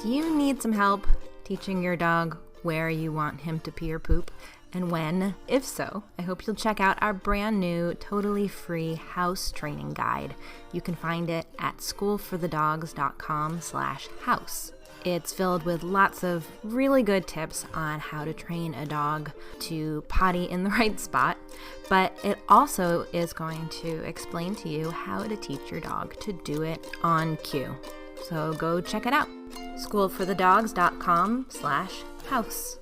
Do you need some help teaching your dog where you want him to pee or poop and when? If so, I hope you'll check out our brand new, totally free house training guide. You can find it at schoolforthedogs.com/house. It's filled with lots of really good tips on how to train a dog to potty in the right spot, but it also is going to explain to you how to teach your dog to do it on cue. So go check it out. schoolforthedogs.com/house.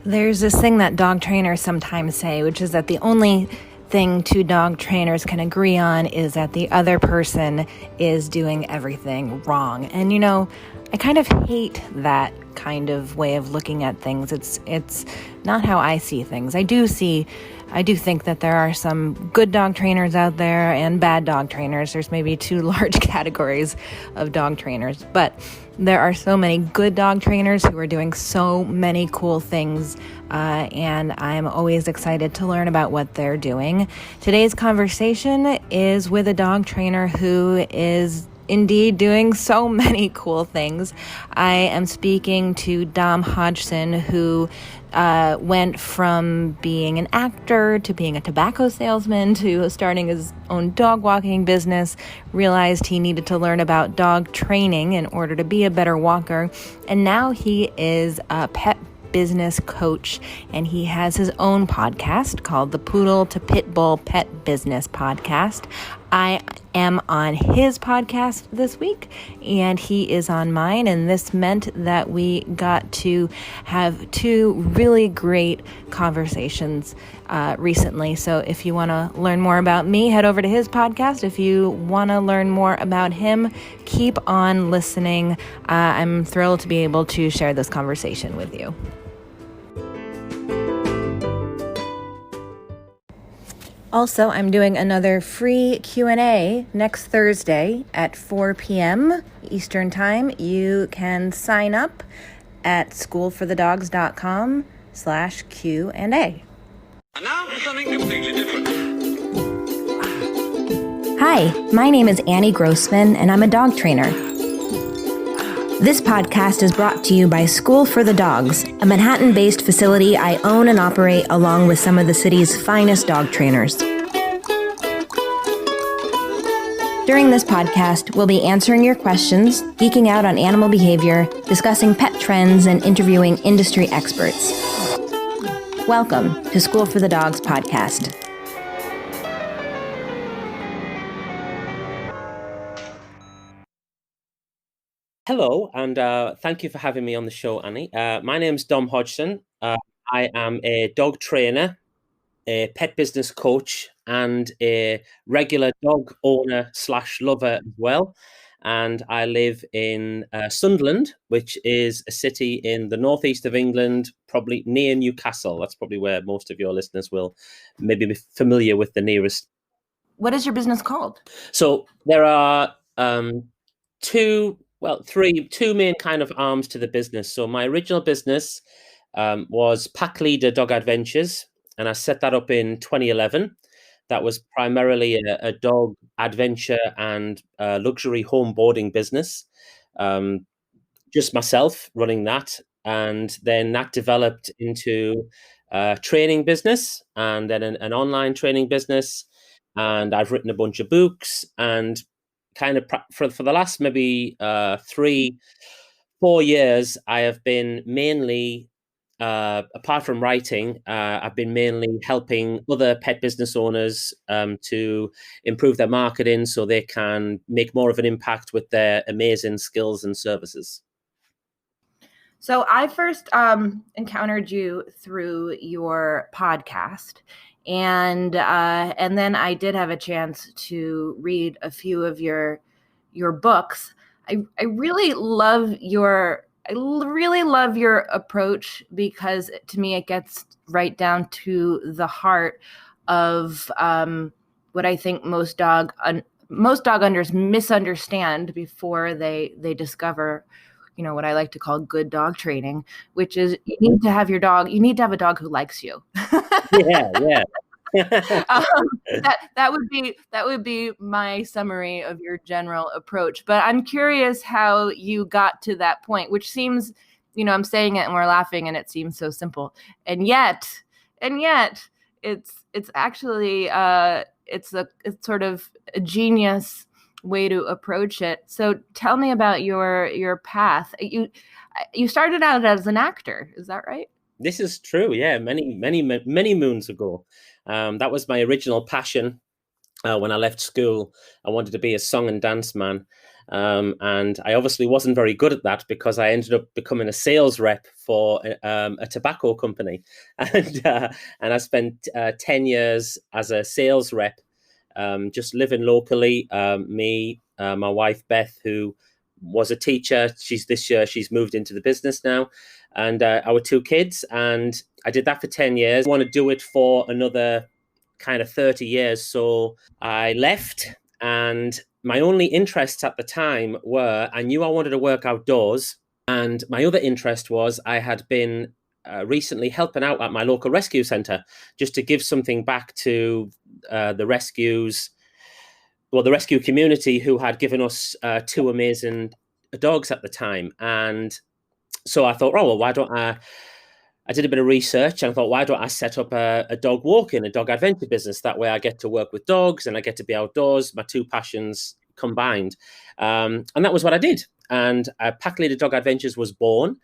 There's this thing that dog trainers sometimes say, which is that the only thing two dog trainers can agree on is that the other person is doing everything wrong. And I kind of hate that kind of way of looking at things. It's not how I see things. I do think that there are some good dog trainers out there and bad dog trainers. There's maybe two large categories of dog trainers, but there are so many good dog trainers who are doing so many cool things, and I'm always excited to learn about what they're doing. Today's conversation is with a dog trainer who is indeed doing so many cool things. I am speaking to Dom Hodgson, who went from being an actor to being a tobacco salesman to starting his own dog walking business, realized he needed to learn about dog training in order to be a better walker, and now he is a pet business coach, and he has his own podcast called the Poodle to Pitbull Pet Business Podcast. I am on his podcast this week, and he is on mine, and this meant that we got to have two really great conversations recently. So if you want to learn more about me, head over to his podcast. If you want to learn more about him, keep on listening. I'm thrilled to be able to share this conversation with you. Also, I'm doing another free Q&A next Thursday at 4 p.m. Eastern Time. You can sign up at schoolforthedogs.com/Q&A. And now for something completely different. Hi, my name is Annie Grossman, and I'm a dog trainer. This podcast is brought to you by School for the Dogs, a Manhattan-based facility I own and operate along with some of the city's finest dog trainers. During this podcast, we'll be answering your questions, geeking out on animal behavior, discussing pet trends, and interviewing industry experts. Welcome to School for the Dogs podcast. Hello, and thank you for having me on the show, Annie. My name's Dom Hodgson. I am a dog trainer, a pet business coach, and a regular dog owner / lover as well. And I live in Sunderland, which is a city in the northeast of England, probably near Newcastle. That's probably where most of your listeners will maybe be familiar with the nearest. What is your business called? So there are two main kind of arms to the business. So my original business was Pack Leader Dog Adventures, and I set that up in 2011. That was primarily a dog adventure and luxury home boarding business. Just myself running that. And then that developed into a training business and then an online training business. And I've written a bunch of books, and kind of for the last maybe 3-4 years, I have been mainly, apart from writing, I've been mainly helping other pet business owners to improve their marketing so they can make more of an impact with their amazing skills and services. So I first encountered you through your podcast, and then I did have a chance to read a few of your books. I really love your approach, because to me it gets right down to the heart of what I think most dog owners misunderstand before they discover, what I like to call good dog training, which is you need to have a dog who likes you. Yeah. That would be my summary of your general approach. But I'm curious how you got to that point, which seems, I'm saying it and we're laughing and it seems so simple. And yet it's actually it's sort of a genius way to approach it. So tell me about your path. You started out as an actor, is that right? This is true. Yeah, many moons ago. That was my original passion. When I left school, I wanted to be a song and dance man. And I obviously wasn't very good at that because I ended up becoming a sales rep for a tobacco company. And I spent 10 years as a sales rep, just living locally. My wife, Beth, who was a teacher, she's moved into the business now, and our two kids. And I did that for 10 years. I want to do it for another kind of 30 years. So I left, and my only interests at the time were, I knew I wanted to work outdoors. And my other interest was I had been recently helping out at my local rescue centre just to give something back to the rescue community who had given us two amazing dogs at the time. And so I thought, oh, well, why don't I did a bit of research and I thought, why don't I set up a dog walking, a dog adventure business? That way I get to work with dogs and I get to be outdoors, my two passions combined. And that was what I did. And Pack Leader Dog Adventures was born.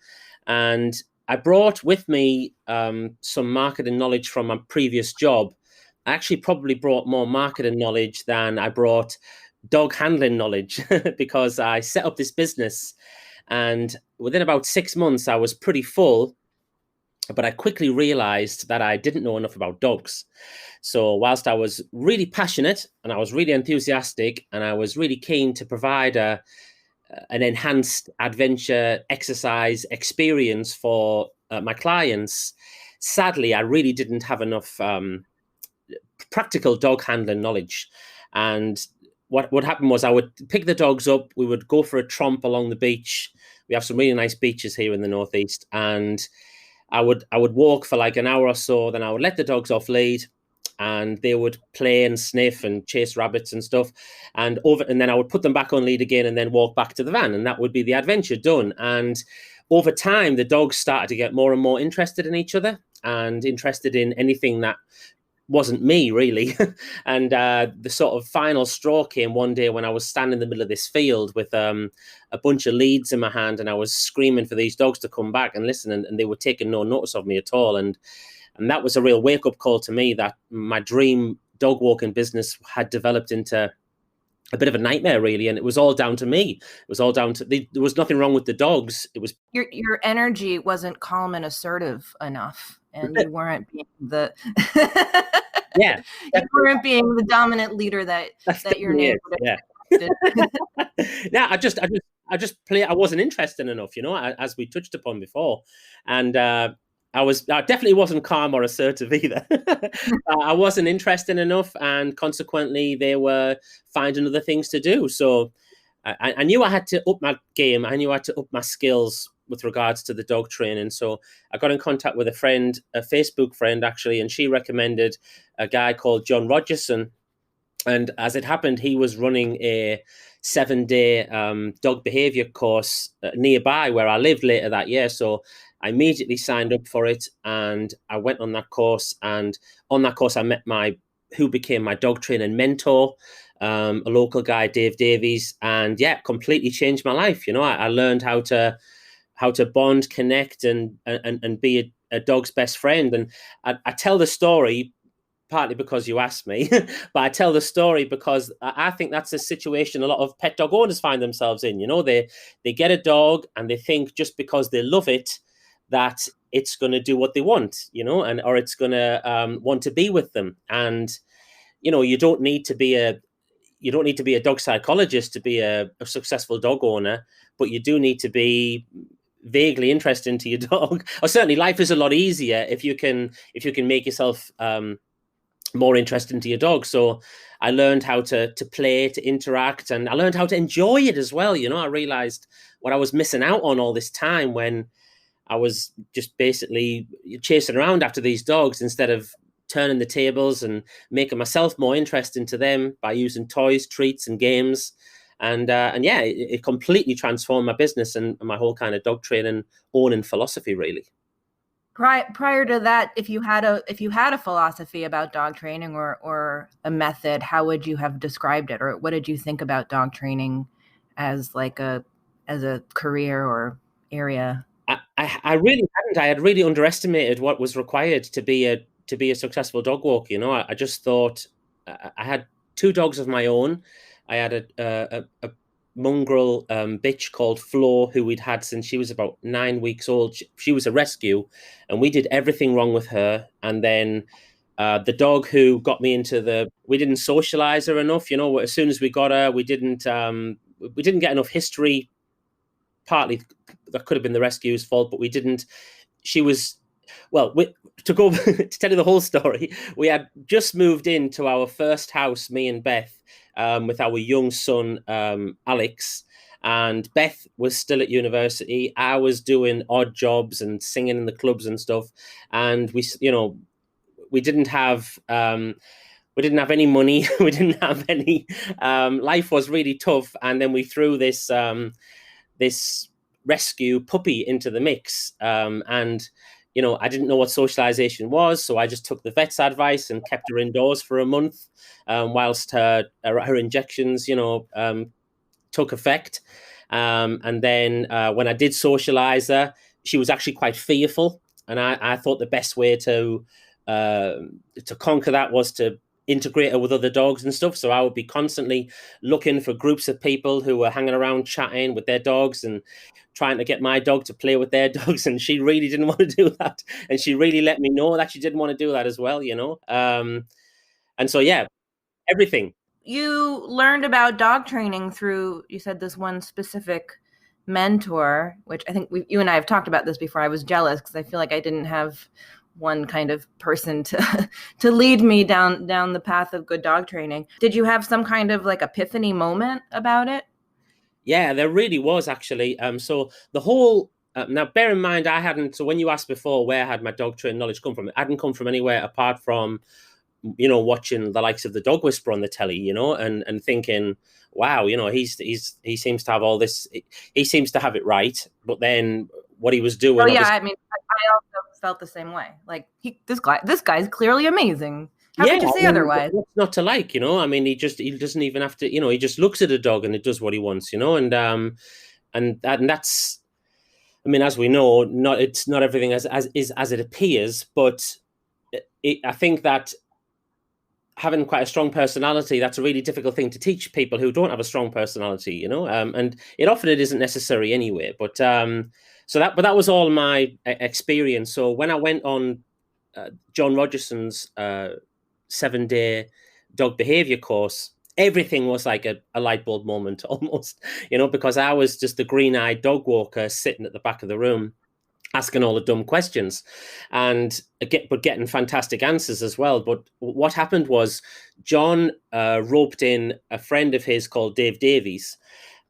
And I brought with me some marketing knowledge from my previous job. I actually probably brought more marketing knowledge than I brought dog handling knowledge because I set up this business. And within about 6 months, I was pretty full. But I quickly realized that I didn't know enough about dogs. So whilst I was really passionate and I was really enthusiastic and I was really keen to provide an enhanced adventure exercise experience for my clients, sadly, I really didn't have enough practical dog handling knowledge. And what happened was I would pick the dogs up, we would go for a tromp along the beach. We have some really nice beaches here in the Northeast, and I would walk for like an hour or so, then I would let the dogs off lead and they would play and sniff and chase rabbits and stuff. And then I would put them back on lead again and then walk back to the van, and that would be the adventure done. And over time, the dogs started to get more and more interested in each other and interested in anything that wasn't me, really. And the sort of final straw came one day when I was standing in the middle of this field with a bunch of leads in my hand, and I was screaming for these dogs to come back and listen, and they were taking no notice of me at all. And that was a real wake-up call to me that my dream dog walking business had developed into a bit of a nightmare, really. And it was all down to me. It was all down to there was nothing wrong with the dogs. It was your energy wasn't calm and assertive enough, and you weren't being the yeah, you weren't being the dominant leader that your name would have. Yeah, I just play. I wasn't interested enough, as we touched upon before, and I definitely wasn't calm or assertive either. I wasn't interested enough, and consequently, they were finding other things to do. So I knew I had to up my game. I knew I had to up my skills with regards to the dog training. So I got in contact with a Facebook friend actually, and she recommended a guy called John Rogerson. And as it happened, he was running a 7-day dog behavior course nearby where I lived later that year. So I immediately signed up for it and I went on that course. And on that course, I met who became my dog training mentor, a local guy, Dave Davies. And yeah, completely changed my life. I learned how to bond, connect, and be a dog's best friend. And I tell the story partly because you asked me, but I tell the story because I think that's a situation a lot of pet dog owners find themselves in. They get a dog and they think just because they love it that it's going to do what they want, or it's going to want to be with them. And you don't need to be a dog psychologist to be a successful dog owner, but you do need to be vaguely interested into your dog. Or certainly life is a lot easier if you can make yourself more interested into your dog. So I learned how to play, to interact, and I learned how to enjoy it as well. I realized what I was missing out on all this time when I was just basically chasing around after these dogs instead of turning the tables and making myself more interesting to them by using toys, treats, and games. And yeah, it completely transformed my business and my whole kind of dog training owning philosophy, really. Prior to that, if you had a philosophy about dog training or a method, how would you have described it, or what did you think about dog training as a career or area? I really hadn't. I had really underestimated what was required to be a successful dog walker. I just thought I had 2 dogs of my own. I had a mongrel bitch called Flo, who we'd had since she was about 9 weeks old. She was a rescue, and we did everything wrong with her. And then the dog who got me we didn't socialize her enough. As soon as we got her, we didn't get enough history. Partly that could have been the rescue's fault, but we didn't. She was, well, to tell you the whole story, we had just moved into our first house, me and Beth, with our young son, Alex, and Beth was still at university. I was doing odd jobs and singing in the clubs and stuff. And we didn't have any money. We didn't have any, life was really tough. And then we threw this rescue puppy into the mix. And, I didn't know what socialization was. So I just took the vet's advice and kept her indoors for a month whilst her injections, took effect. And then when I did socialize her, she was actually quite fearful. And I thought the best way to conquer that was to integrate her with other dogs and stuff. So I would be constantly looking for groups of people who were hanging around chatting with their dogs and trying to get my dog to play with their dogs. And she really didn't want to do that. And she really let me know that she didn't want to do that as well, And so, yeah, everything. You learned about dog training through, you said, this one specific mentor, which I think you and I have talked about this before. I was jealous because I feel like I didn't have one kind of person to lead me down the path of good dog training. Did you have some kind of epiphany moment about it? Yeah, there really was, actually. So the whole now, bear in mind, I hadn't. So when you asked before where had my dog training knowledge come from, it hadn't come from anywhere apart from watching the likes of the Dog Whisperer on the telly, and thinking, wow, he seems to have all this. He seems to have it right, but then what he was doing. Oh yeah, I mean, I also felt the same way. This guy's clearly amazing. How could you say otherwise? What's not to like, I mean, he doesn't even have to, he just looks at a dog and it does what he wants, and that's, I mean, as we know, it's not everything as it appears, but I think that having quite a strong personality, that's a really difficult thing to teach people who don't have a strong personality, and it isn't necessary anyway. But that was all my experience. So when I went on John Rogerson's 7-day dog behavior course, everything was like a light bulb moment almost, because I was just the green-eyed dog walker sitting at the back of the room, asking all the dumb questions but getting fantastic answers as well. But what happened was John roped in a friend of his called Dave Davies,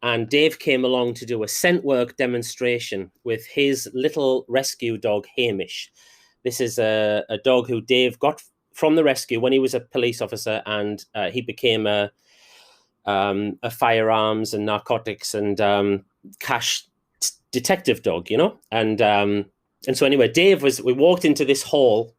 and Dave came along to do a scent work demonstration with his little rescue dog, Hamish. This is a dog who Dave got from the rescue when he was a police officer, and he became a firearms and narcotics and cash detective dog, and so anyway, we walked into this hall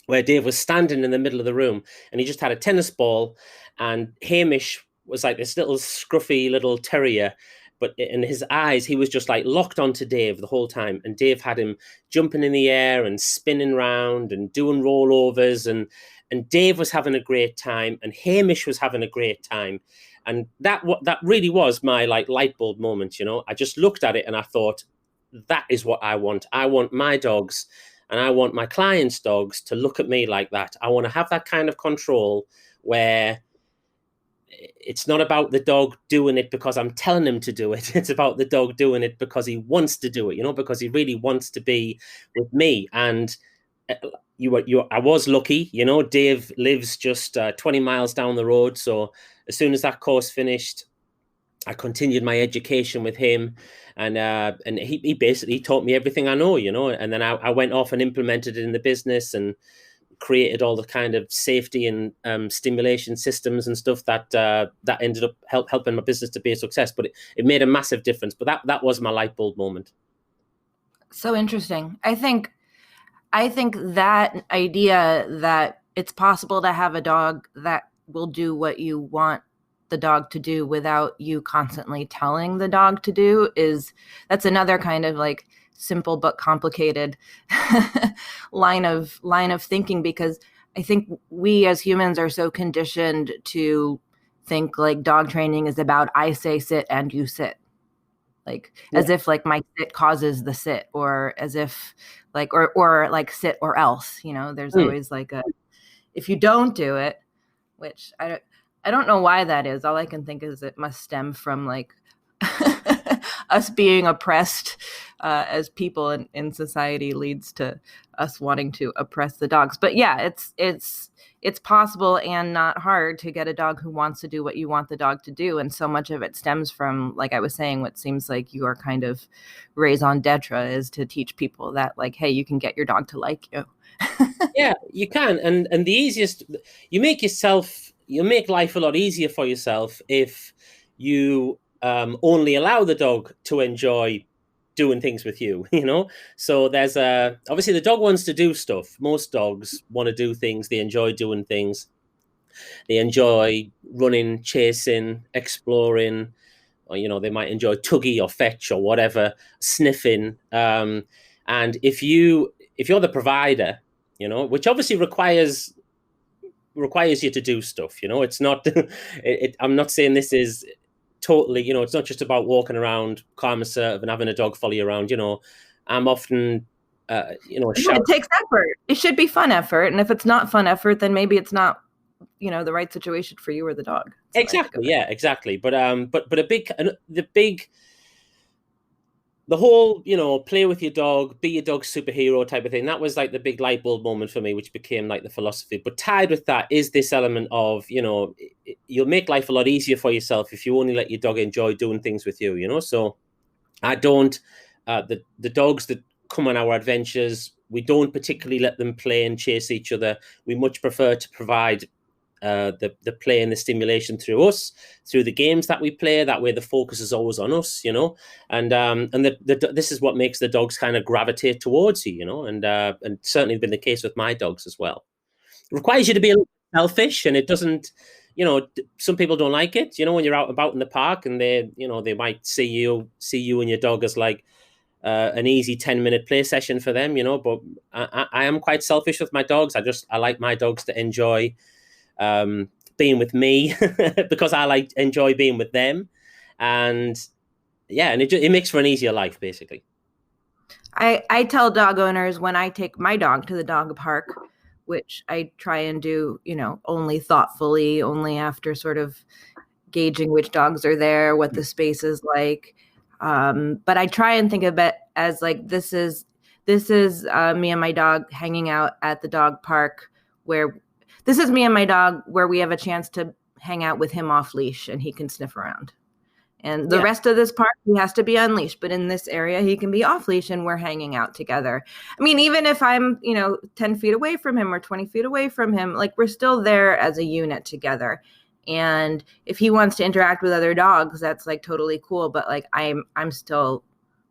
where Dave was standing in the middle of the room, and he just had a tennis ball, and Hamish was like this little scruffy little terrier, but in his eyes, he was just like locked onto Dave the whole time. And Dave had him jumping in the air and spinning round and doing rollovers. And Dave was having a great time, and Hamish was having a great time. And that really was my light bulb moment. I just looked at it and I thought, that is what I want. I want my dogs and I want my clients' dogs to look at me like that. I want to have that kind of control where it's not about the dog doing it because I'm telling him to do it. It's about the dog doing it because he wants to do it, because he really wants to be with me. And I was lucky, Dave lives just 20 miles down the road. So as soon as that course finished, I continued my education with him, and he basically taught me everything I know, and then I went off and implemented it in the business, and created all the kind of safety and stimulation systems and stuff that ended up helping my business to be a success. But it made a massive difference. But that was my light bulb moment. So interesting. I think that idea that it's possible to have a dog that will do what you want the dog to do without you constantly telling the dog to do that's another kind of like simple but complicated line of thinking, because I think we as humans are so conditioned to think like dog training is about I say sit and you sit. Like as if like my sit causes the sit, or as if like or like sit or else, there's always like if you don't do it, which I don't know why that is. All I can think is it must stem from like us being oppressed as people in society leads to us wanting to oppress the dogs. But yeah, it's possible and not hard to get a dog who wants to do what you want the dog to do. And so much of it stems from, like I was saying, what seems like your kind of raison d'etre is to teach people that like, hey, you can get your dog to like you. Yeah, you can. And the easiest, you make life a lot easier for yourself if you only allow the dog to enjoy doing things with you, So there's obviously the dog wants to do stuff. Most dogs want to do things. They enjoy doing things. They enjoy running, chasing, exploring, or, they might enjoy tuggy or fetch or whatever, sniffing. And if you're the provider, which obviously requires you to do stuff, it's not, I'm not saying this is totally, it's not just about walking around calm and assertive and having a dog follow you around, I'm often, it takes effort. It should be fun effort. And if it's not fun effort, then maybe it's not, the right situation for you or the dog. Exactly. Yeah, exactly. But the whole, play with your dog, be your dog's superhero type of thing. That was like the big light bulb moment for me, which became like the philosophy. But tied with that is this element of, you'll make life a lot easier for yourself if you only let your dog enjoy doing things with you, So I don't, the dogs that come on our adventures, we don't particularly let them play and chase each other. We much prefer to provide the play and the stimulation through us, through the games that we play. That way the focus is always on us, and this is what makes the dogs kind of gravitate towards you, and certainly been the case with my dogs as well. It requires you to be a little selfish, and it doesn't, some people don't like it, when you're out and about in the park and they might see you and your dog as like an easy 10-minute play session for them, but I am quite selfish with my dogs. I like my dogs to enjoy being with me because I enjoy being with them, and it makes for an easier life, basically. I tell dog owners when I take my dog to the dog park, which I try and do, only thoughtfully, only after sort of gauging which dogs are there, what the space is like. But I try and think of it as like, this is me and my dog hanging out at the dog park this is me and my dog where we have a chance to hang out with him off leash and he can sniff around. And the rest of this park, he has to be unleashed. But in this area, he can be off leash and we're hanging out together. I mean, even if I'm, 10 feet away from him or 20 feet away from him, like we're still there as a unit together. And if he wants to interact with other dogs, that's like totally cool. But like I'm still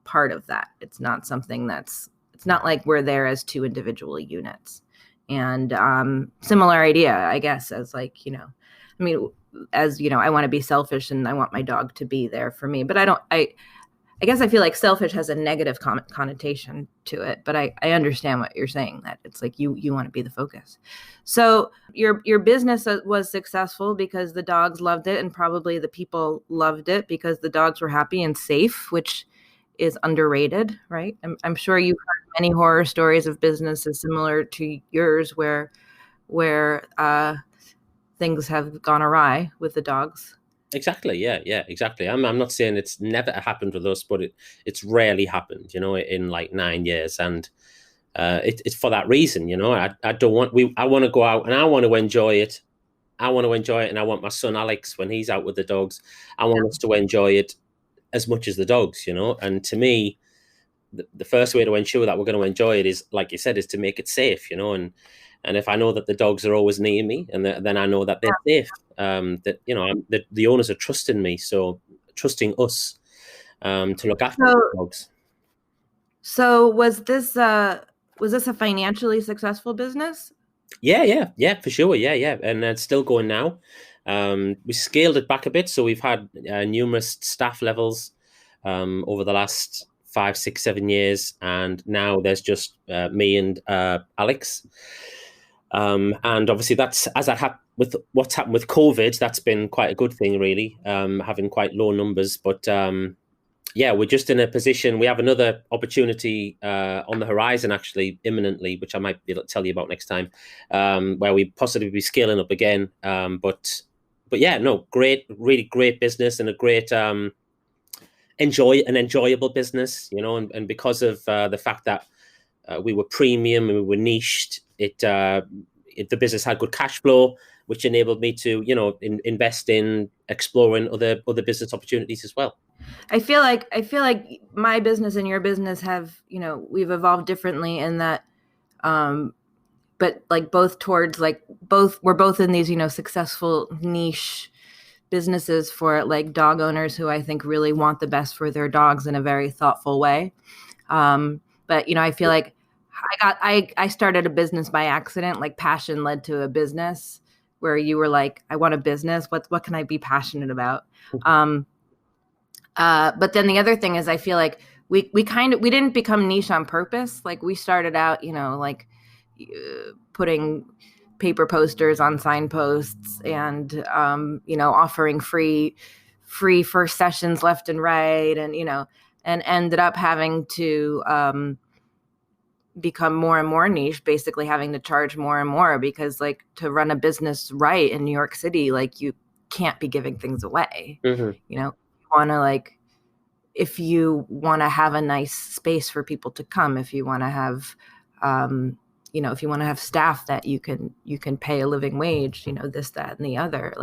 part of that. It's not something it's not like we're there as two individual units. And similar idea, I guess, as like, I want to be selfish and I want my dog to be there for me. But I guess I feel like selfish has a negative connotation to it. But I understand what you're saying, that it's like you want to be the focus. So your business was successful because the dogs loved it, and probably the people loved it because the dogs were happy and safe, which is underrated, right? I'm sure you've heard many horror stories of businesses similar to yours where things have gone awry with the dogs. Exactly. Yeah, exactly. I'm not saying it's never happened with us, but it's rarely happened, in like 9 years. And it's for that reason, I don't want, I want to go out and I want to enjoy it. And I want my son, Alex, when he's out with the dogs, I want us to enjoy it as much as the dogs, and to me, the first way to ensure that we're going to enjoy it is, like you said, is to make it safe, and if I know that the dogs are always near me, and then I know that they're safe, that the owners are trusting me, so trusting us to look after the dogs. So was this a financially successful business? Yeah, for sure. Yeah. And it's still going now. We scaled it back a bit. So we've had numerous staff levels over the last 5, 6, 7 years. And now there's just me and Alex. And obviously that's, with what's happened with COVID, that's been quite a good thing, really, having quite low numbers. But yeah, we're just in a position. We have another opportunity on the horizon, actually, imminently, which I might be able to tell you about next time, where we possibly be scaling up again. But yeah, no, really great business, and a great enjoyable business, and because of the fact that we were premium and we were niched, the business had good cash flow, which enabled me to, invest in exploring other business opportunities as well. I feel like my business and your business have, we've evolved differently in that, but like we're both in these, successful niche businesses for like dog owners who I think really want the best for their dogs in a very thoughtful way. But I feel like I started a business by accident. Like passion led to a business, where you were like, I want a business. What can I be passionate about? But then the other thing is, I feel like we didn't become niche on purpose. Like we started out, putting paper posters on signposts and, offering free first sessions left and right. And, and ended up having to become more and more niche, basically having to charge more and more, because like to run a business right in New York City, like you can't be giving things away. Mm-hmm. You want to if you want to have a nice space for people to come, if you want to have, if you want to have staff that you can pay a living wage, this, that, and the other,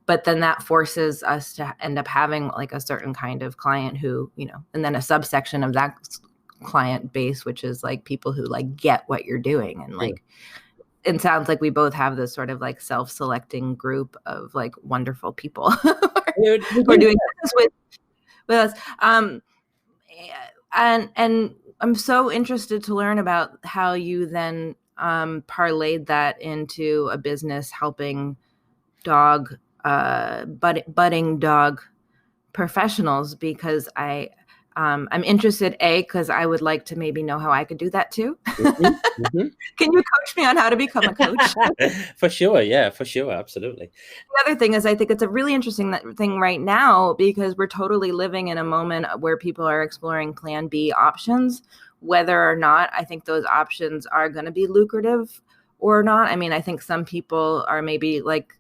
but then that forces us to end up having like a certain kind of client who, and then a subsection of that client base, which is like people who like get what you're doing. And it sounds like we both have this sort of like self-selecting group of like wonderful people who are doing business with us. And I'm so interested to learn about how you then parlayed that into a business helping budding dog professionals, because I'm interested, because I would like to maybe know how I could do that too. Mm-hmm. Can you coach me on how to become a coach? For sure. Yeah, for sure. Absolutely. The other thing is, I think it's a really interesting thing right now, because we're totally living in a moment where people are exploring plan B options, whether or not I think those options are going to be lucrative or not. I mean, I think some people are maybe like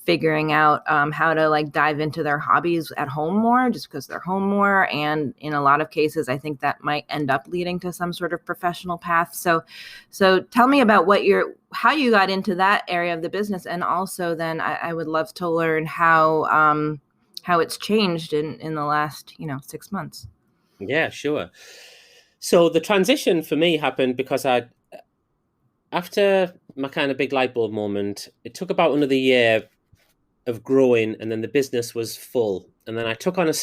figuring out how to like dive into their hobbies at home more, just because they're home more. And in a lot of cases, I think that might end up leading to some sort of professional path. So tell me about how you got into that area of the business. And also then I would love to learn how it's changed in the last, 6 months. Yeah, sure. So the transition for me happened because after my kind of big light bulb moment, it took about another year of growing, and then the business was full, and then I took on my first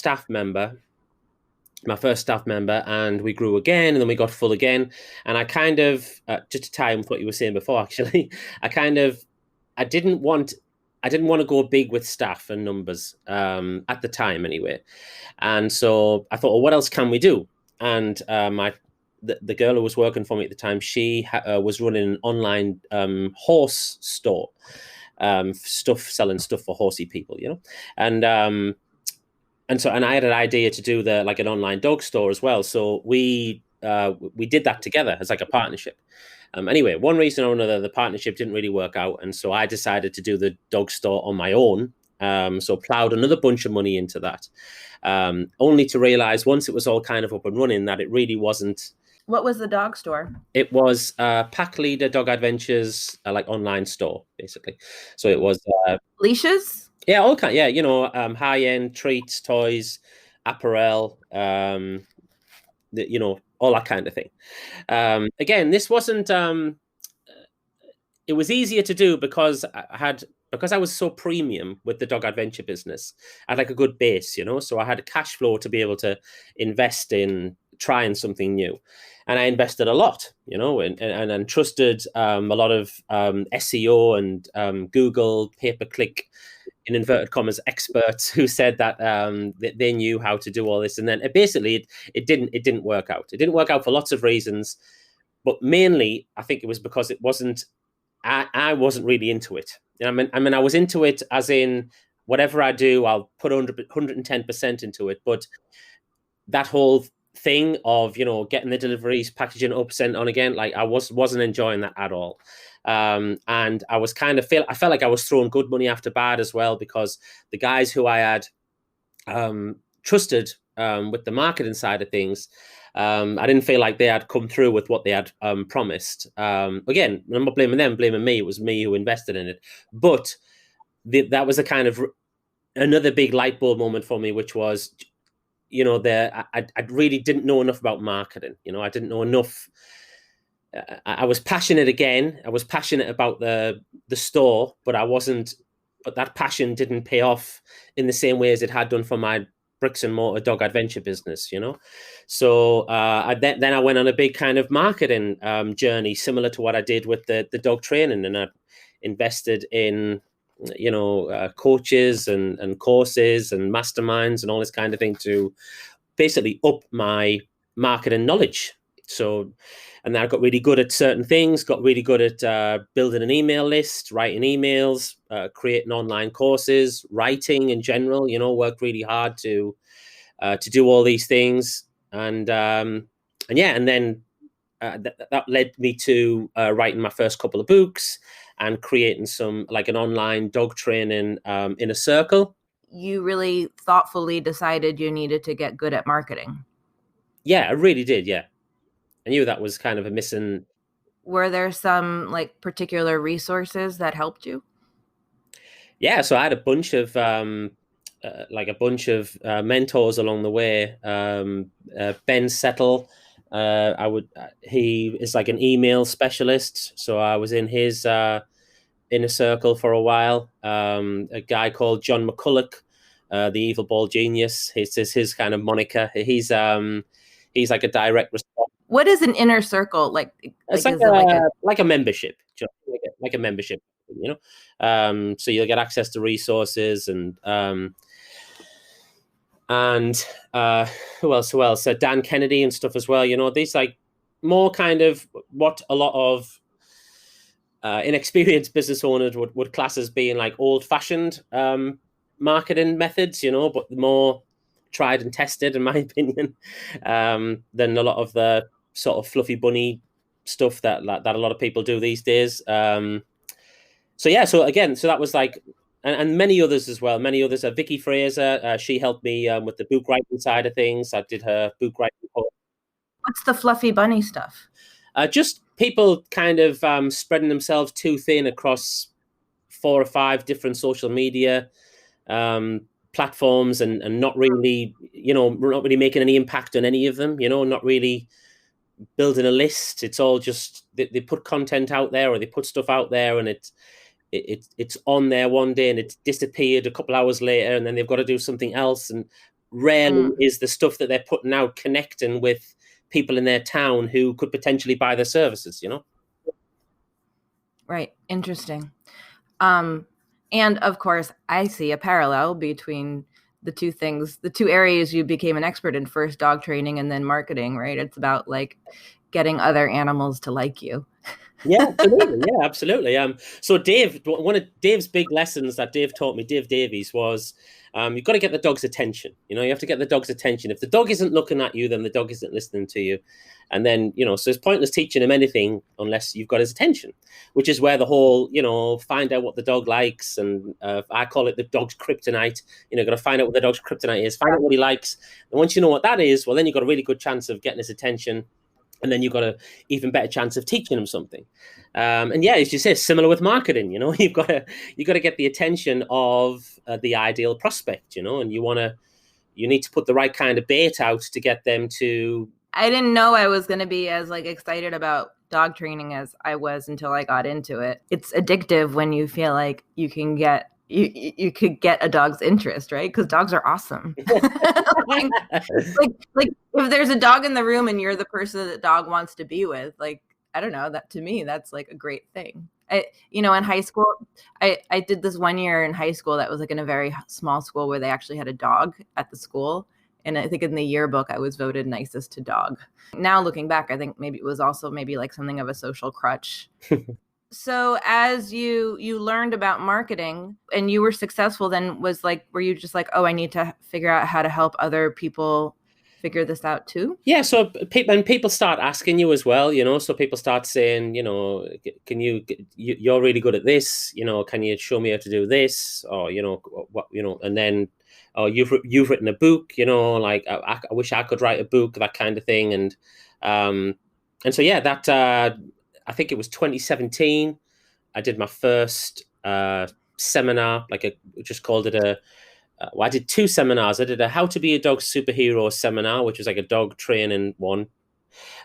staff member, and we grew again, and then we got full again. And I kind of just to tie in with what you were saying before, actually, I didn't want to go big with staff and numbers at the time anyway. And so I thought, well, what else can we do? And the girl who was working for me at the time, she was running an online horse store. Selling stuff for horsey people, and I had an idea to do an online dog store as well. So we did that together as like a partnership. Anyway, one reason or another, the partnership didn't really work out, and so I decided to do the dog store on my own. So plowed another bunch of money into that, only to realize once it was all kind of up and running that it really wasn't. What was the dog store? It was Pack Leader Dog Adventures, like online store, basically. So it was leashes. Yeah, all kind. Yeah, high end treats, toys, apparel. all that kind of thing. Again, this wasn't. It was easier to do because I was so premium with the dog adventure business. I had like a good base, so I had a cash flow to be able to invest in trying something new. And I invested a lot, and trusted a lot of SEO and Google pay-per-click, in inverted commas, experts who said that they knew how to do all this. And then it didn't work out. It didn't work out for lots of reasons, but mainly I think it was because it wasn't. I wasn't really into it. I mean, I was into it as in whatever I do, I'll put 110% into it. But that whole thing of, getting the deliveries, packaging up, sent on again, like I wasn't enjoying that at all. And I was I felt like I was throwing good money after bad as well, because the guys who I had trusted with the marketing side of things, I didn't feel like they had come through with what they had promised. Again, I'm not blaming them, blaming me. It was me who invested in it. But that was a kind of another big light bulb moment for me, which was, I really didn't know enough about marketing. I didn't know enough. I was passionate again. I was passionate about the store, but but that passion didn't pay off in the same way as it had done for my bricks and mortar dog adventure business, So then I went on a big kind of marketing journey, similar to what I did with the dog training, and I invested in, coaches and courses and masterminds and all this kind of thing to basically up my marketing knowledge. So, and then I got really good at certain things, got really good at building an email list, writing emails, creating online courses, writing in general, worked really hard to do all these things. And then that led me to writing my first couple of books and creating some, like, an online dog training inner circle. You really thoughtfully decided you needed to get good at marketing. Yeah, I really did. Yeah. I knew that was kind of a missing. Were there some like particular resources that helped you? Yeah, so I had a bunch of mentors along the way. Ben Settle, he is like an email specialist, so I was in his inner circle for a while. A guy called John McCulloch, the Evil Ball Genius. His kind of moniker. He's like a direct response. What is an inner circle like? It's like a membership, like a membership, so you'll get access to resources and who else? So Dan Kennedy and stuff as well. These like more kind of what a lot of inexperienced business owners would class as being like old-fashioned marketing methods, but more tried and tested, in my opinion, than a lot of the sort of fluffy bunny stuff that a lot of people do these days. So that was like, and many others as well. Many others. Vicky Fraser, she helped me with the book writing side of things. I did her book writing course. What's the fluffy bunny stuff? Just people kind of spreading themselves too thin across 4 or 5 different social media platforms and not really, not really making any impact on any of them, not really building a list. It's all just they put content out there, or they put stuff out there, and it's on there one day and it's disappeared a couple hours later, and then they've got to do something else. And rarely is the stuff that they're putting out connecting with people in their town who could potentially buy their services, Right. Interesting. And of course, I see a parallel between the two things, the two areas you became an expert in: first dog training and then marketing, right? It's about like getting other animals to like you. Yeah, absolutely. Yeah, absolutely. So Dave, one of Dave's big lessons that Dave taught me, Dave Davies, was you've got to get the dog's attention. You have to get the dog's attention. If the dog isn't looking at you, then the dog isn't listening to you. And then, so it's pointless teaching him anything unless you've got his attention, which is where the whole, find out what the dog likes. And I call it the dog's kryptonite. Got to find out what the dog's kryptonite is, find out what he likes. And once you know what that is, well, then you've got a really good chance of getting his attention. And then you've got an even better chance of teaching them something. And yeah, as you say, similar with marketing, you've got to get the attention of the ideal prospect, and you need to put the right kind of bait out to get them to I didn't know I was going to be as like excited about dog training as I was until I got into it. It's addictive when you feel like you can get you could get a dog's interest, right? Because dogs are awesome. Like if there's a dog in the room and you're the person that the dog wants to be with, like I don't know, that to me that's like a great thing. In high school, I did this 1 year in high school that was like in a very small school where they actually had a dog at the school. And I think in the yearbook, I was voted nicest to dog. Now looking back, I think maybe it was also maybe like something of a social crutch. So as you learned about marketing and you were successful, then were you just like, oh, I need to figure out how to help other people figure this out too? Yeah, so people start asking you as well, so people start saying, can you're really good at this, can you show me how to do this, or what, and then, oh, you've written a book, like I wish I could write a book, that kind of thing, and so yeah, that I think it was 2017. I did my first seminar, just called it I did 2 seminars. I did a How to Be a Dog Superhero seminar, which was like a dog training one,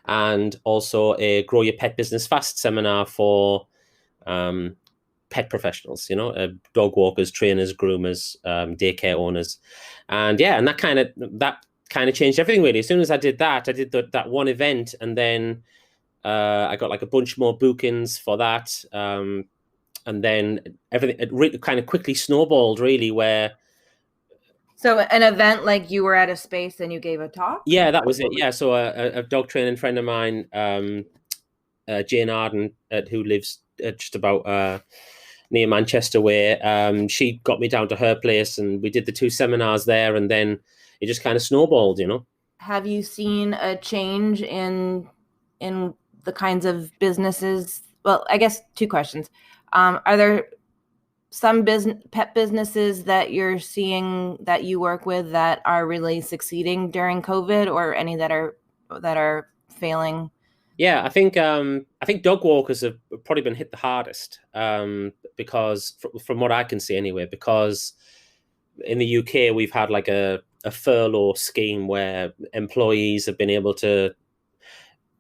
and also a Grow Your Pet Business Fast seminar for pet professionals, dog walkers, trainers, groomers, daycare owners. And yeah, and that kind of changed everything really. As soon as I did that, I did that one event, and then I got like a bunch more bookings for that. And then everything it kind of quickly snowballed really, where so an event like you were at a space and you gave a talk? Yeah, that was it. Yeah, so a dog training friend of mine, Jane Arden, who lives just about near Manchester way, she got me down to her place, and we did the 2 seminars there, and then it just kind of snowballed, Have you seen a change in the kinds of businesses? Well, I guess 2 questions. Are there some pet businesses that you're seeing that you work with that are really succeeding during COVID, or any that are failing? Yeah, I think dog walkers have probably been hit the hardest, because from what I can see anyway, because in the UK we've had like a furlough scheme where employees have been able to,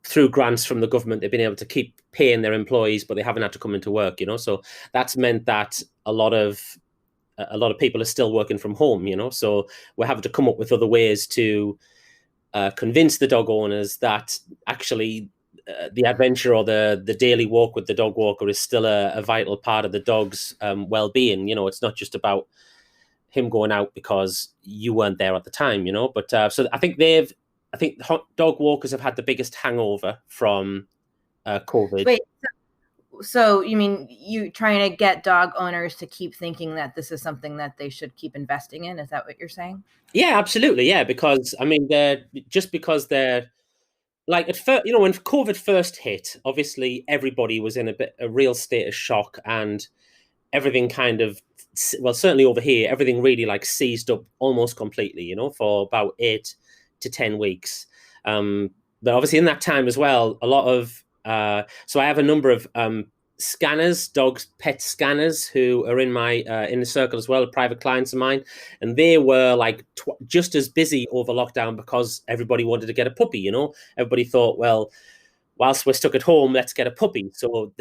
through grants from the government, they've been able to keep paying their employees, but they haven't had to come into work, So that's meant that a lot of people are still working from home, So we're having to come up with other ways to convince the dog owners that actually the adventure or the daily walk with the dog walker is still a vital part of the dog's well-being. It's not just about him going out because you weren't there at the time, But so I think dog walkers have had the biggest hangover from COVID. Wait, so you mean you trying to get dog owners to keep thinking that this is something that they should keep investing in? Is that what you're saying? Yeah, absolutely. Yeah, because I mean, they're like at first, when COVID first hit, obviously everybody was in a real state of shock, and everything kind of, well, certainly over here, everything really like seized up almost completely, for about 8 to 10 weeks. But obviously in that time as well, a lot of, so I have a number of scanners, dogs, pet scanners, who are in my inner circle as well, private clients of mine, and they were like just as busy over lockdown because everybody wanted to get a puppy. Everybody thought, well, whilst we're stuck at home, let's get a puppy. So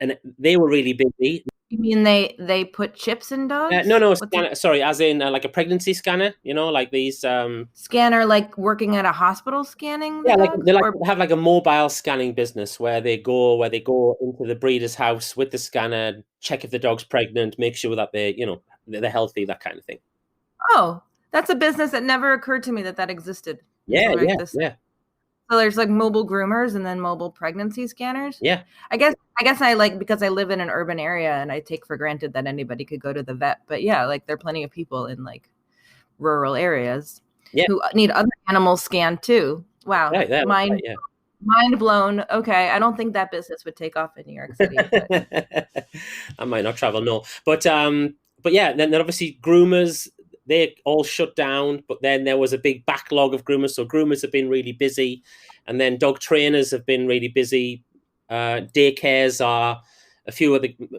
and they were really busy. You mean they put chips in dogs? No, sorry, as in like a pregnancy scanner, like these scanner, like working at a hospital scanning the like dogs? they have like a mobile scanning business where they go into the breeder's house with the scanner, check if the dog's pregnant, make sure that they're healthy, that kind of thing. Oh, that's a business that never occurred to me that existed. Yeah. So there's like mobile groomers and then mobile pregnancy scanners. Yeah. I guess I because I live in an urban area and I take for granted that anybody could go to the vet. But yeah, like there are plenty of people in like rural areas who need other animals scanned too. Wow. Yeah, mind blown. Okay. I don't think that business would take off in New York City. I might not travel, no. But yeah, then obviously groomers, they all shut down, but then there was a big backlog of groomers. So groomers have been really busy, and then dog trainers have been really busy. Daycares are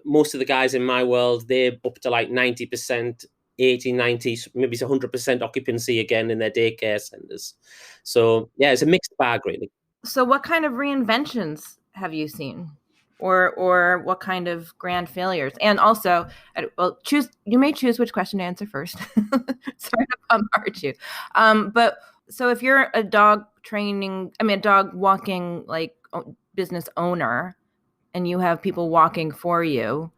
most of the guys in my world, they're up to like 90% 80, 90, maybe it's 100% occupancy again in their daycare centers. So yeah, it's a mixed bag really. So what kind of reinventions have you seen? Or what kind of grand failures? And also, well, you may choose which question to answer first. Sorry to bombard you. But so if you're a dog walking like business owner, and you have people walking for you,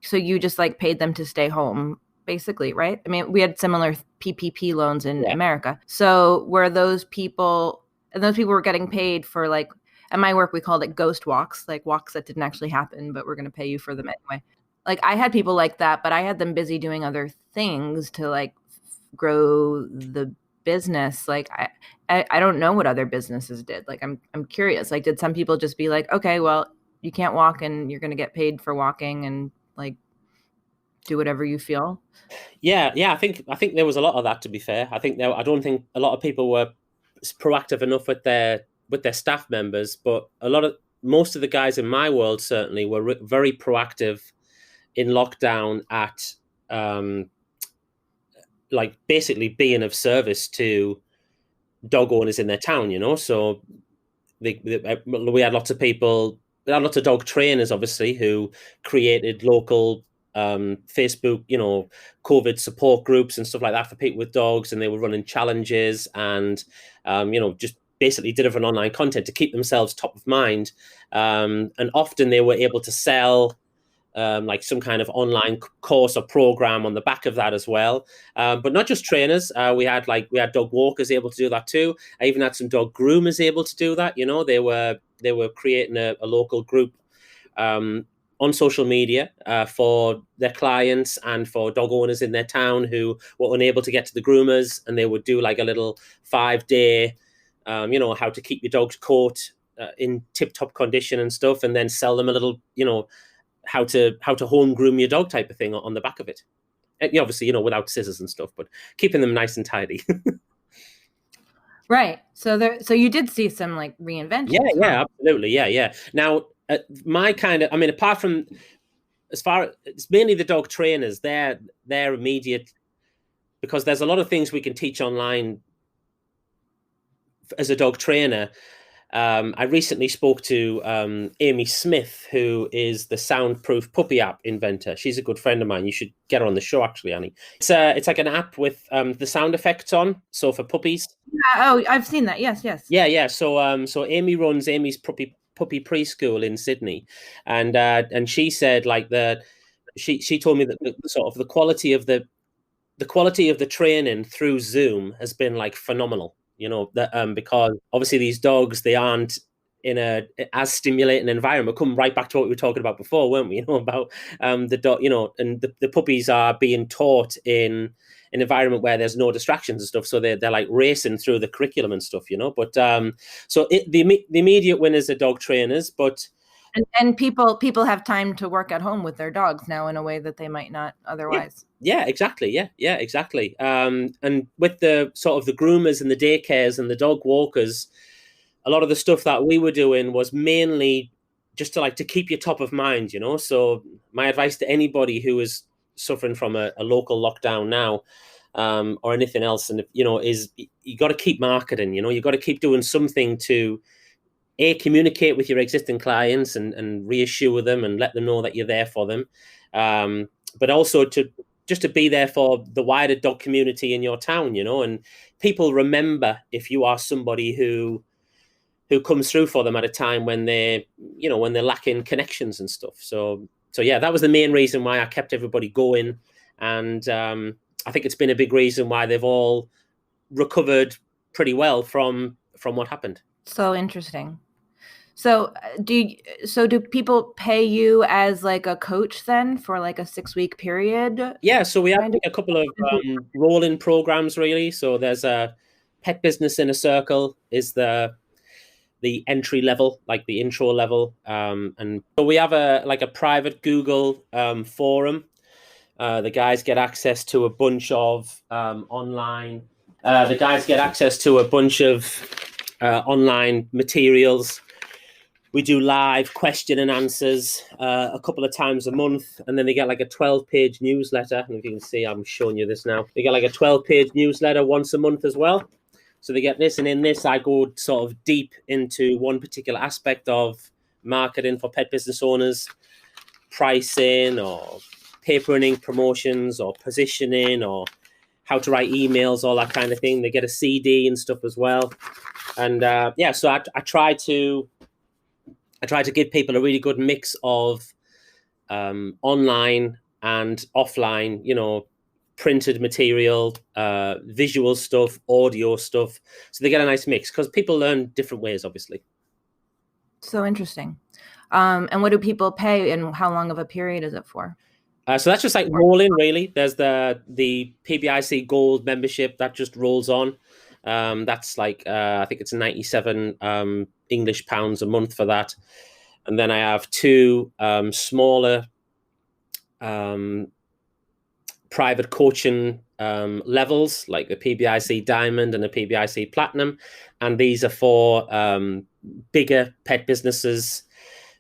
so you just like paid them to stay home, basically, right? I mean, we had similar PPP loans in America. So were those people, and those people were getting paid for like, at my work, we called it ghost walks, like walks that didn't actually happen, but we're going to pay you for them anyway. Like I had people like that, but I had them busy doing other things to like grow the business. Like I don't know what other businesses did. Like I'm curious. Like, did some people just be like, okay, well, you can't walk and you're going to get paid for walking and like do whatever you feel? Yeah. I think there was a lot of that, to be fair. I don't think a lot of people were proactive enough with their staff members, but most of the guys in my world certainly were very proactive in lockdown at like basically being of service to dog owners in their town, so we had lots of people, we had lots of dog trainers obviously who created local Facebook, COVID support groups and stuff like that for people with dogs, and they were running challenges and just basically delivering online content to keep themselves top of mind. And often they were able to sell like some kind of online course or program on the back of that as well. But not just trainers. We had dog walkers able to do that too. I even had some dog groomers able to do that. They were creating a local group on social media for their clients and for dog owners in their town who were unable to get to the groomers, and they would do like a little 5-day how to keep your dog's coat in tip-top condition and stuff, and then sell them a little how to home groom your dog type of thing on the back of it. And obviously without scissors and stuff, but keeping them nice and tidy. Right. So you did see some like reinventions. Yeah, absolutely. Yeah. Now apart from, as far, it's mainly the dog trainers, they're immediate, because there's a lot of things we can teach online as a dog trainer. I recently spoke to Amy Smith, who is the soundproof puppy app inventor. She's a good friend of mine. You should get her on the show, actually, Annie. It's like an app with the sound effects on, so for puppies. Oh, I've seen that. Yes. Yeah. So Amy runs Amy's puppy preschool in Sydney, and she said like she told me that the quality of the training through Zoom has been like phenomenal. Because obviously these dogs, they aren't in a as stimulating environment. Come right back to what we were talking about before, weren't we? About the dog, and the puppies are being taught in an environment where there's no distractions and stuff. So they're like racing through the curriculum and stuff, But the immediate winners are dog trainers, but. And people have time to work at home with their dogs now in a way that they might not otherwise. Yeah, exactly. Yeah, exactly. And with the sort of the groomers and the daycares and the dog walkers, a lot of the stuff that we were doing was mainly just to keep you top of mind, So my advice to anybody who is suffering from a local lockdown now, or anything else, and is you got to keep marketing. You got to keep doing something to communicate with your existing clients and reassure them and let them know that you're there for them, but also to be there for the wider dog community in your town, and people remember if you are somebody who comes through for them at a time when they're lacking connections and stuff. So yeah, that was the main reason why I kept everybody going, and I think it's been a big reason why they've all recovered pretty well from what happened. So interesting. So do people pay you as like a coach then for like a 6-week period? Yeah, so we have a couple of rolling programs really. So there's a Pet Business in a Circle is the entry level, like the intro level, and so we have a private Google forum. The guys get access to a bunch of online. Online materials. we do live question and answers a couple of times a month, and then they get like a 12-page newsletter. And if you can see, I'm showing you this now. They get like a 12-page newsletter once a month as well. So they get this, and in this, I go sort of deep into one particular aspect of marketing for pet business owners, pricing or paper and ink promotions or positioning or how to write emails, all that kind of thing. They get a CD and stuff as well. And so I try to give people a really good mix of online and offline, printed material, visual stuff, audio stuff. So they get a nice mix because people learn different ways, obviously. So interesting. And what do people pay, and how long of a period is it for? So that's just like rolling, really. There's the PBIC Gold membership that just rolls on. That's like I think it's 97 English pounds a month for that. And then I have two smaller private coaching levels, like a PBIC Diamond and a PBIC Platinum. And these are for bigger pet businesses,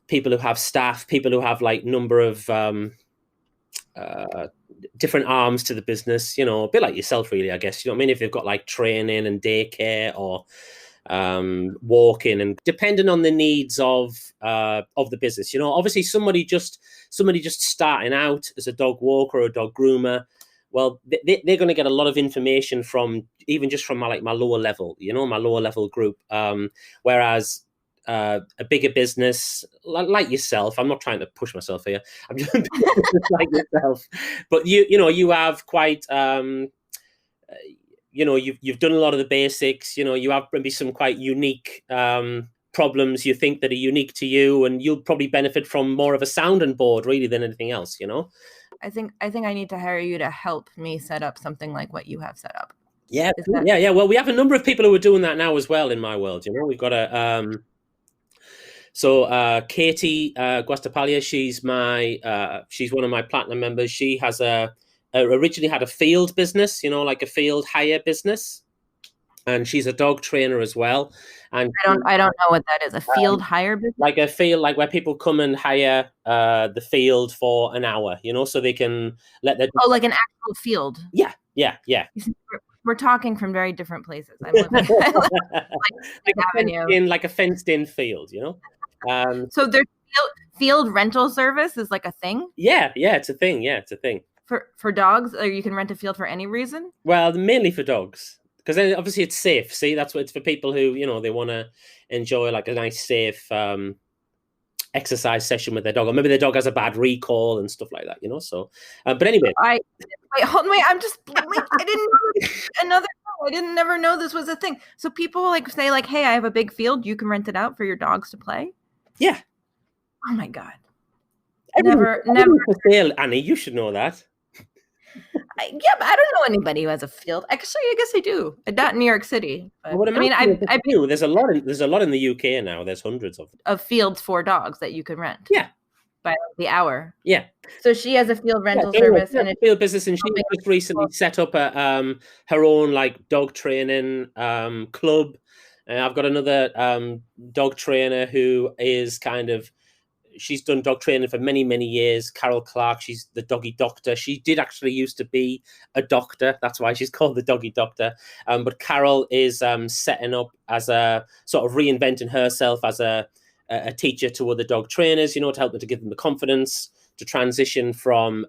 people who have staff, people who have like number of different arms to the business, a bit like yourself, really, I guess. You know what I mean? If they've got like training and daycare or walking, and depending on the needs of the business, obviously somebody just starting out as a dog walker or a dog groomer, well, they're going to get a lot of information from my lower level, my lower level group, whereas a bigger business like yourself, I'm not trying to push myself here, I'm just like yourself, but you have quite you've done a lot of the basics, you have maybe some quite unique problems you think that are unique to you, and you'll probably benefit from more of a sounding board really than anything else. I think I need to hire you to help me set up something like what you have set up. Yeah. Well, we have a number of people who are doing that now as well in my world. We've got a Katie Guastapaglia, she's one of my platinum members. She has originally had a field business, like a field hire business, and she's a dog trainer as well. And I don't know what that is. A field hire business? Like a field, like where people come and hire the field for an hour, so they can let their like an actual field. Yeah. We're talking from very different places. I'm like a fenced-in field, So there's field rental service is like a thing? Yeah, it's a thing. For dogs, or you can rent a field for any reason? Well, mainly for dogs, because then obviously it's safe. See, that's what it's for, people who they want to enjoy like a nice safe exercise session with their dog, or maybe their dog has a bad recall and stuff like that. So but anyway, I didn't never know this was a thing. So people like say like, hey, I have a big field, you can rent it out for your dogs to play? Yeah. Oh my God. Never for sale, Annie, you should know that. But I don't know anybody who has a field. Actually, I guess I do. Not in New York City. But, there's a lot in the UK now. There's hundreds of fields for dogs that you can rent. Yeah, by the hour. Yeah. So she has a field rental service and a field business, and she just recently set up her own like dog training club. I've got another dog trainer who is she's done dog training for many, many years. Carol Clark, she's the doggy doctor. She did actually used to be a doctor. That's why she's called the doggy doctor. But Carol is setting up as a sort of reinventing herself as a teacher to other dog trainers, to help them to give them the confidence to transition from,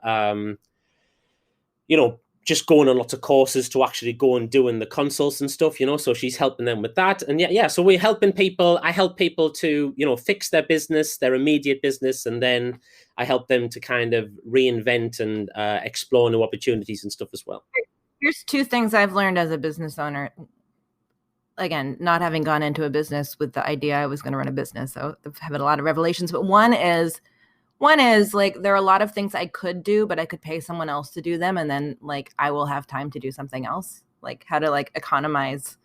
just going on lots of courses to actually go and doing the consults and stuff, so she's helping them with that. And so we're helping people. I help people to, fix their business, their immediate business. And then I help them to kind of reinvent and explore new opportunities and stuff as well. Here's two things I've learned as a business owner. Again, not having gone into a business with the idea I was going to run a business. So I've had a lot of revelations, but one is like, there are a lot of things I could do, but I could pay someone else to do them. And then like, I will have time to do something else, like how to like economize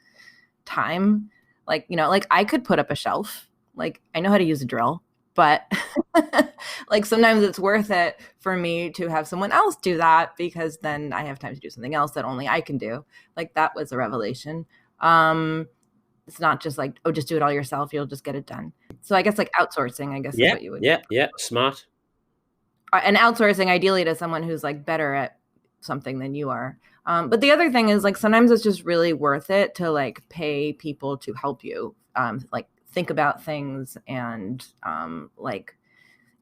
time. Like, like I could put up a shelf, like I know how to use a drill, but like sometimes it's worth it for me to have someone else do that, because then I have time to do something else that only I can do. Like that was a revelation. It's not just like, oh, just do it all yourself, you'll just get it done. So I guess like outsourcing, I guess is what you would. Yeah, smart. And outsourcing ideally to someone who's like better at something than you are. But the other thing is like sometimes it's just really worth it to like pay people to help you, like think about things and like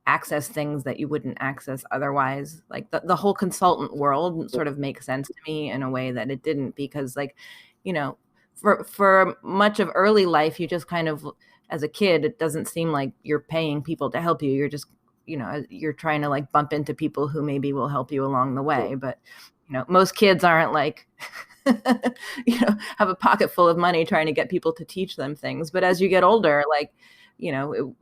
access things that you wouldn't access otherwise. Like the whole consultant world sort of makes sense to me in a way that it didn't, because like, you know, for much of early life, you just kind of, as a kid, it doesn't seem like you're paying people to help you. You're just, you know, you're trying to like bump into people who maybe will help you along the way. But, you know, most kids aren't like, you know, have a pocket full of money trying to get people to teach them things. But as you get older, like, you know,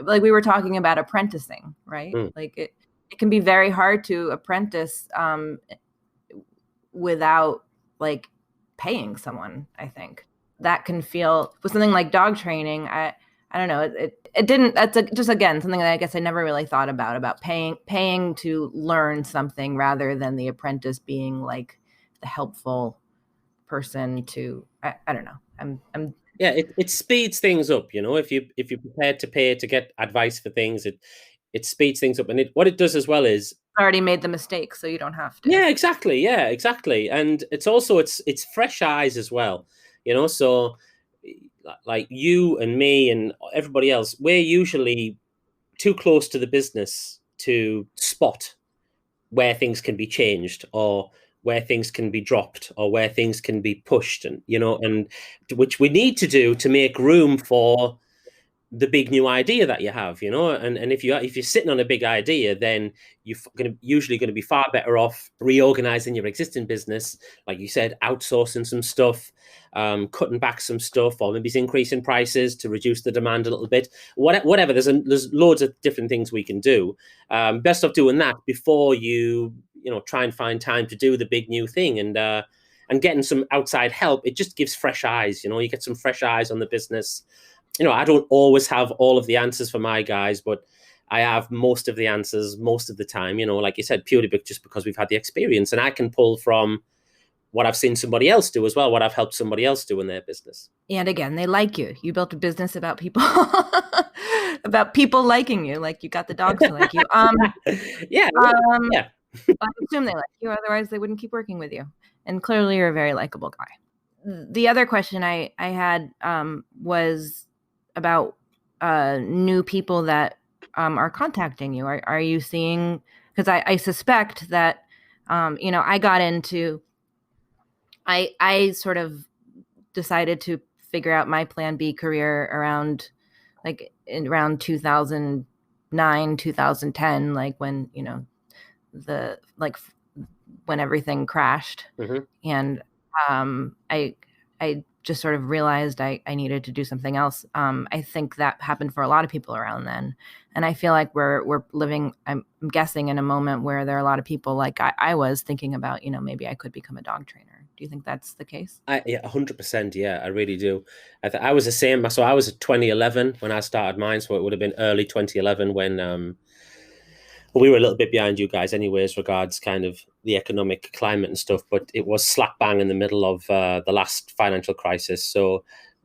like we were talking about apprenticing, right? Like it can be very hard to apprentice without like paying someone. I think that can feel with something like dog training. I don't know. It didn't. That's just again something that I guess I never really thought about paying to learn something rather than the apprentice being like the helpful person to. I don't know. I'm Yeah, it speeds things up, you know. If you're prepared to pay to get advice for things, it speeds things up, and what it does as well is already made the mistake, so you don't have to. Yeah, exactly. And it's also it's fresh eyes as well, you know. So like you and me and everybody else, we're usually too close to the business to spot where things can be changed or where things can be dropped or where things can be pushed, and you know, and which we need to do to make room for the big new idea that you have, you know. And if you're sitting on a big idea, then you're usually going to be far better off reorganizing your existing business, like you said, outsourcing some stuff, cutting back some stuff, or maybe increasing prices to reduce the demand a little bit. Whatever. There's loads of different things we can do. Best off doing that before you try and find time to do the big new thing. And getting some outside help, it just gives fresh eyes. You know, you get some fresh eyes on the business. You know, I don't always have all of the answers for my guys, but I have most of the answers most of the time, you know, like you said, purely just because we've had the experience, and I can pull from what I've seen somebody else do as well, what I've helped somebody else do in their business. And again, they like you. You built a business about people, about people liking you, like you got the dogs to like you. Yeah. I assume they like you, otherwise they wouldn't keep working with you. And clearly you're a very likable guy. The other question I had was about new people that are contacting you. Are you seeing, because I suspect that, you know, I sort of decided to figure out my plan B career around 2009, 2010, like when, you know, when everything crashed. And I just sort of realized I needed to do something else. I think that happened for a lot of people around then. And I feel like we're living, I'm guessing, in a moment where there are a lot of people like I was thinking about, you know, maybe I could become a dog trainer. Do you think that's the case? Yeah, 100%. Yeah, I really do. I was the same. So I was at 2011 when I started mine. So it would have been early 2011 when we were a little bit behind you guys anyways, regards kind of the economic climate and stuff, but it was slap bang in the middle of the last financial crisis. So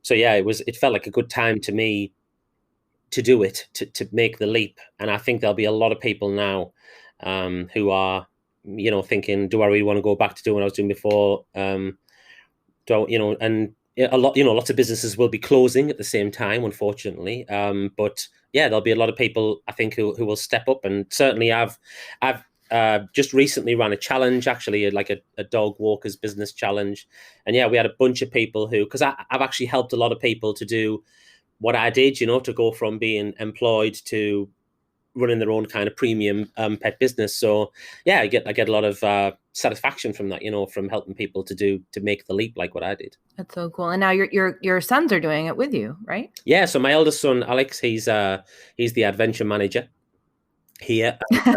yeah, it felt like a good time to me to do it, to make the leap. And I think there'll be a lot of people now who are, you know, thinking, do I really want to go back to doing what I was doing before? Don't, you know, and a lot, you know, lots of businesses will be closing at the same time, unfortunately. But yeah, there'll be a lot of people, I think, who will step up. And certainly I've just recently ran a challenge, actually, like a dog walkers business challenge. And yeah, we had a bunch of people who, because I've actually helped a lot of people to do what I did, you know, to go from being employed to running their own kind of premium pet business. So yeah, I get a lot of satisfaction from that, you know, from helping people to make the leap like what I did. That's so cool. And now your sons are doing it with you, right? Yeah. So my eldest son, Alex, he's the adventure manager here. I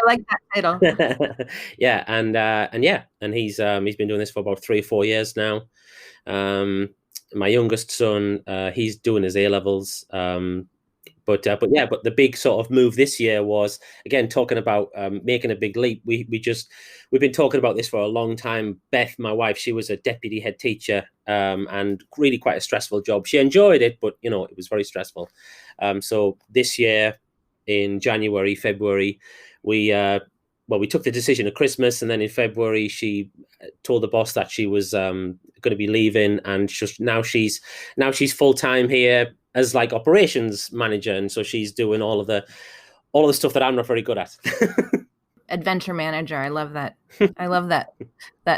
like that title. Yeah, and he's been doing this for about 3 or 4 years now. My youngest son, he's doing his A-levels, but But the big sort of move this year was, again, talking about making a big leap. We've been talking about this for a long time. Beth, my wife, she was a deputy head teacher, and really quite a stressful job. She enjoyed it, but it was very stressful. So this year, in January, February, we took the decision at Christmas, and then in February she told the boss that she was going to be leaving, and now she's full time here as like operations manager, and so she's doing all of the stuff that I'm not very good at. Adventure manager. I love that. I love that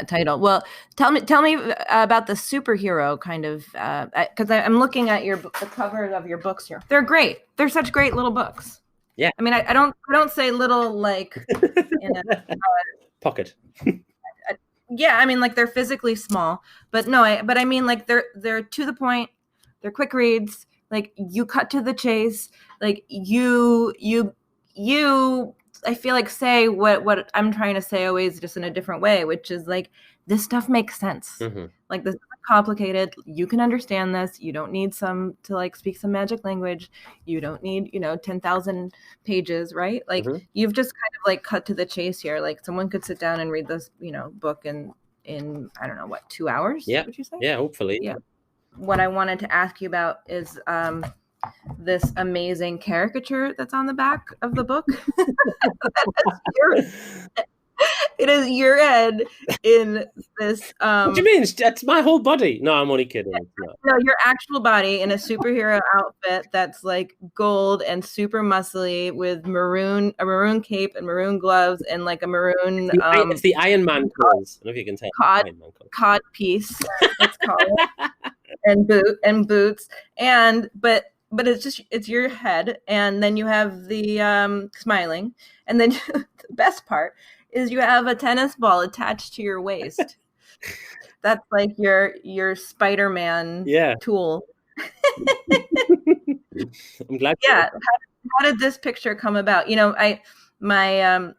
title. Well, tell me about the superhero kind of, because I'm looking at the covers of your books here. They're great. They're such great little books. Yeah. I mean, I don't say little like in a pocket. Yeah, I mean, like they're physically small, but I mean, like they're to the point. They're quick reads. Like you cut to the chase. Like you I feel like say what I'm trying to say always, just in a different way, which is like this stuff makes sense. Mm-hmm. Like this is complicated. You can understand this. You don't need to like speak some magic language. You don't need 10,000 pages, right? Like you've just kind of like cut to the chase here. Like someone could sit down and read this book in I don't know what, 2 hours. Yeah. Would you say? Yeah, hopefully. Yeah. What I wanted to ask you about is this amazing caricature that's on the back of the book. It is your head in this. What do you mean? That's my whole body. No, I'm only kidding. No, your actual body in a superhero outfit that's like gold and super muscly with a maroon cape and maroon gloves and like a maroon. It's the Iron Man clothes. I don't know if you can tell. Cod piece. It's called and boots but it's your head, and then you have the smiling, and then the best part is you have a tennis ball attached to your waist. That's like your Spider-Man tool. I'm glad. Yeah. How did this picture come about? My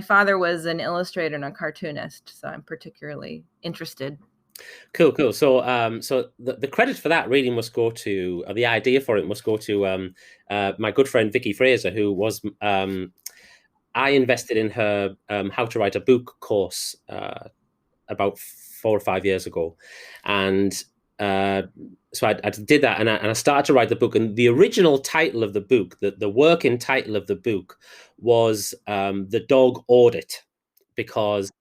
father was an illustrator and a cartoonist, so I'm particularly interested. Cool. So the credit for that really must go to, the idea for it must go to my good friend Vicky Fraser, who was I invested in her how to write a book course about 4 or 5 years ago, and so I did that, and I started to write the book. And the original title of the book, the working title of the book, was The Dog Audit, because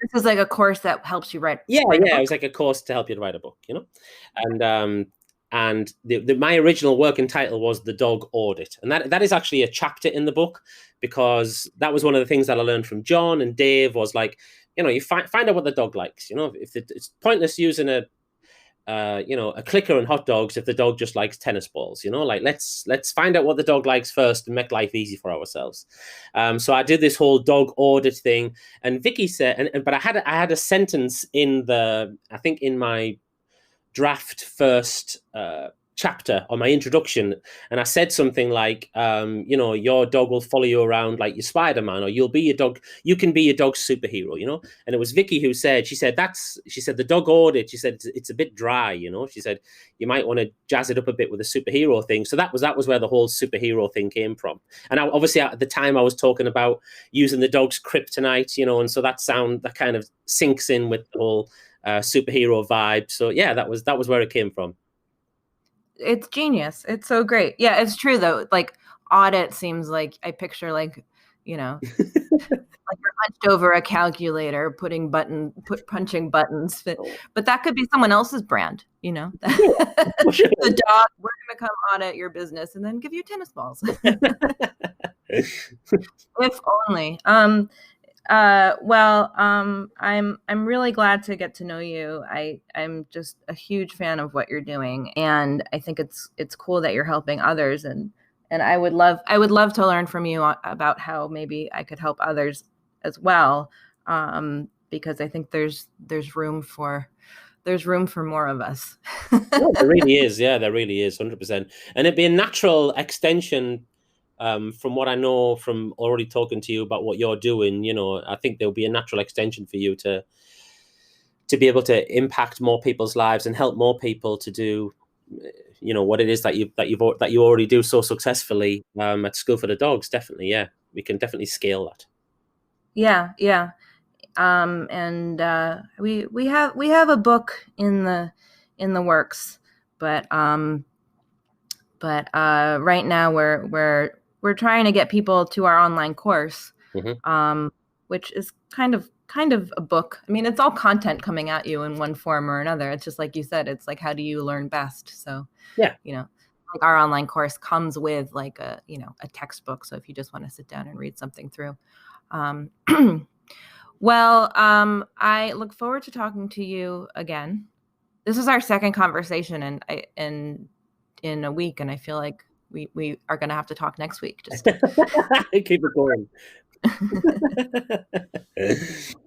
this is like a course that helps you write. Yeah, it was like a course to help you to write a book, and my original working title was The Dog Audit, and that is actually a chapter in the book, because that was one of the things that I learned from John and Dave, was like, you find out what the dog likes. If it's pointless using a clicker and hot dogs if the dog just likes tennis balls. Like let's find out what the dog likes first and make life easy for ourselves. So I did this whole dog audit thing, and Vicky said, but I had a sentence in my draft first chapter on my introduction, and I said something like, your dog will follow you around like your Spider-Man, or you can be your dog's superhero, and it was Vicky who said, she said the dog audit, she said it's a bit dry, she said you might want to jazz it up a bit with a superhero thing. So that was where the whole superhero thing came from. And obviously at the time I was talking about using the dog's kryptonite, and so that kind of sinks in with the whole superhero vibe. So yeah, that was where it came from. It's genius. It's so great. Yeah, it's true though. Like audit seems like I picture like, like you're hunched over a calculator, punching buttons. But that could be someone else's brand, The dog, we're gonna come audit your business and then give you tennis balls. If only. I'm really glad to get to know you. I'm just a huge fan of what you're doing, and I think it's cool that you're helping others, and I would love to learn from you about how maybe I could help others as well, because I think there's room for more of us. There really is. Yeah, there really is, 100%. And it'd be a natural extension. From what I know from already talking to you about what you're doing, I think there'll be a natural extension for you to be able to impact more people's lives and help more people to do what it is that you already do so successfully at School for the Dogs. Definitely, yeah, we can definitely scale that. Yeah. And we have a book in the works, but right now we're trying to get people to our online course, which is kind of a book. I mean, it's all content coming at you in one form or another. It's just like you said, it's like, how do you learn best? So, yeah, like our online course comes with like a textbook. So if you just want to sit down and read something through. Well, I look forward to talking to you again. This is our second conversation in a week, and I feel like we are going to have to talk next week. Just keep it going.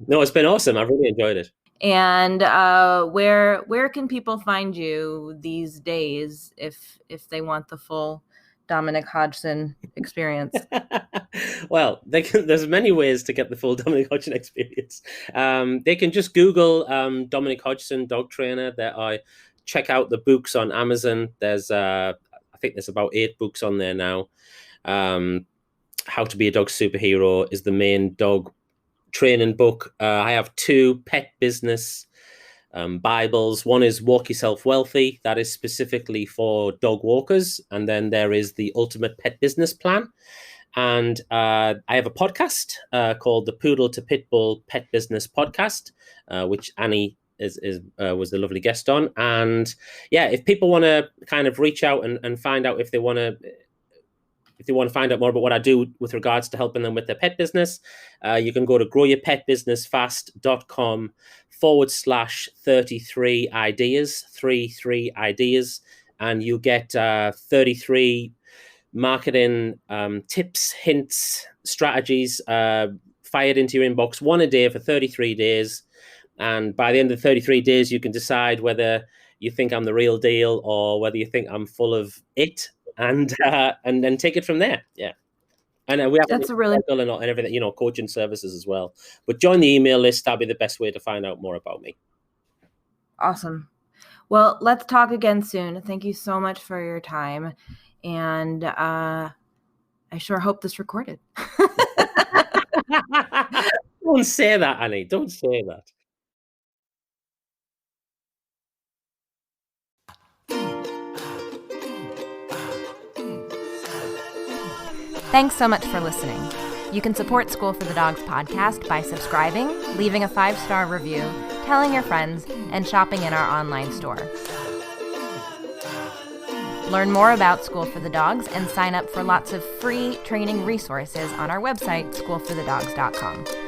No, it's been awesome. I've really enjoyed it. And where can people find you these days if they want the full Dominic Hodgson experience? Well, there's many ways to get the full Dominic Hodgson experience. They can just Google Dominic Hodgson dog trainer. I check out the books on Amazon. There's I think there's about 8 books on there now. How to Be a Dog Superhero is the main dog training book. I have 2 pet business Bibles. One is Walk Yourself Wealthy. That is specifically for dog walkers. And then there is the Ultimate Pet Business Plan. And I have a podcast called the Poodle to Pitbull Pet Business Podcast, which Annie was the lovely guest on. And yeah, if people want to kind of reach out and find out if they want to find out more about what I do with regards to helping them with their pet business, you can go to growyourpetbusinessfast.com/33 ideas, 33 ideas, and you get 33 marketing tips, hints, strategies fired into your inbox, one a day for 33 days. And by the end of the 33 days, you can decide whether you think I'm the real deal or whether you think I'm full of it, and then take it from there. Yeah. And we have That's a really and everything, coaching services as well. But join the email list. That'll be the best way to find out more about me. Awesome. Well, let's talk again soon. Thank you so much for your time. And I sure hope this recorded. Don't say that, Annie. Don't say that. Thanks so much for listening. You can support School for the Dogs podcast by subscribing, leaving a 5-star review, telling your friends, and shopping in our online store. Learn more about School for the Dogs and sign up for lots of free training resources on our website, schoolforthedogs.com.